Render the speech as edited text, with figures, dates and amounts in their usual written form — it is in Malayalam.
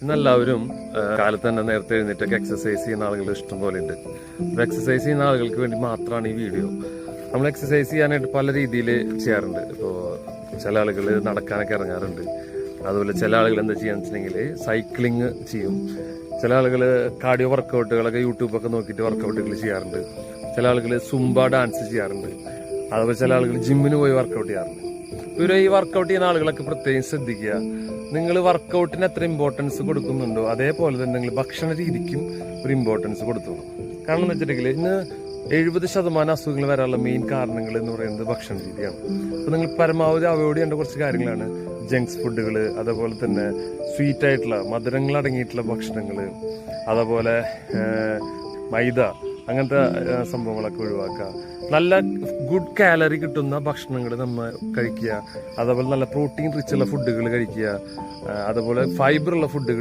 ഇന്നെല്ലാവരും കാലത്ത് തന്നെ നേരത്തെ എഴുന്നേറ്റൊക്കെ എക്സസൈസ് ചെയ്യുന്ന ആളുകൾ ഇഷ്ടം പോലെ ഉണ്ട്. അപ്പോൾ എക്സസൈസ് ചെയ്യുന്ന ആളുകൾക്ക് വേണ്ടി മാത്രമാണ് ഈ വീഡിയോ. നമ്മൾ എക്സസൈസ് ചെയ്യാനായിട്ട് പല രീതിയിൽ ചെയ്യാറുണ്ട്. ഇപ്പോൾ ചില ആളുകൾ നടക്കാനൊക്കെ ഇറങ്ങാറുണ്ട്. അതുപോലെ ചില ആളുകൾ എന്താ ചെയ്യാന്ന് വെച്ചിട്ടുണ്ടെങ്കിൽ സൈക്ലിങ് ചെയ്യും. ചില ആളുകൾ കാർഡിയോ വർക്കൗട്ടുകളൊക്കെ യൂട്യൂബൊക്കെ നോക്കിയിട്ട് വർക്കൗട്ടുകൾ ചെയ്യാറുണ്ട്. ചില ആളുകൾ സുംബ ഡാൻസ് ചെയ്യാറുണ്ട്. അതുപോലെ ചില ആളുകൾ ജിമ്മിന് പോയി വർക്കൗട്ട് ചെയ്യാറുണ്ട്. ഇവർ ഈ വർക്കൗട്ട് ചെയ്യുന്ന ആളുകളൊക്കെ പ്രത്യേകം ശ്രദ്ധിക്കുക. നിങ്ങൾ വർക്കൗട്ടിന് എത്ര ഇമ്പോർട്ടൻസ് കൊടുക്കുന്നുണ്ടോ അതേപോലെ തന്നെ നിങ്ങൾ ഭക്ഷണ രീതിക്കും ഒരു ഇമ്പോർട്ടൻസ് കൊടുത്തോളൂ. കാരണം എന്ന് വെച്ചിട്ടുണ്ടെങ്കിൽ ഇന്ന് 70% അസുഖങ്ങൾ വരാനുള്ള മെയിൻ കാരണങ്ങൾ എന്ന് പറയുന്നത് ഭക്ഷണ രീതിയാണ്. അപ്പോൾ നിങ്ങൾ പരമാവധി അവോയ്ഡ് ചെയ്യേണ്ട കുറച്ച് കാര്യങ്ങളാണ് ജങ്ക്സ് ഫുഡുകൾ, അതേപോലെ തന്നെ സ്വീറ്റ് ആയിട്ടുള്ള മധുരങ്ങൾ അടങ്ങിയിട്ടുള്ള ഭക്ഷണങ്ങൾ, അതേപോലെ മൈദ അങ്ങനത്തെ സംഭവങ്ങളൊക്കെ ഒഴിവാക്കുക. നല്ല ഗുഡ് കാലറി കിട്ടുന്ന ഭക്ഷണങ്ങൾ നമ്മൾ കഴിക്കുക. അതേപോലെ നല്ല പ്രോട്ടീൻ റിച്ചുള്ള ഫുഡുകൾ കഴിക്കുക. അതുപോലെ ഫൈബറുള്ള ഫുഡുകൾ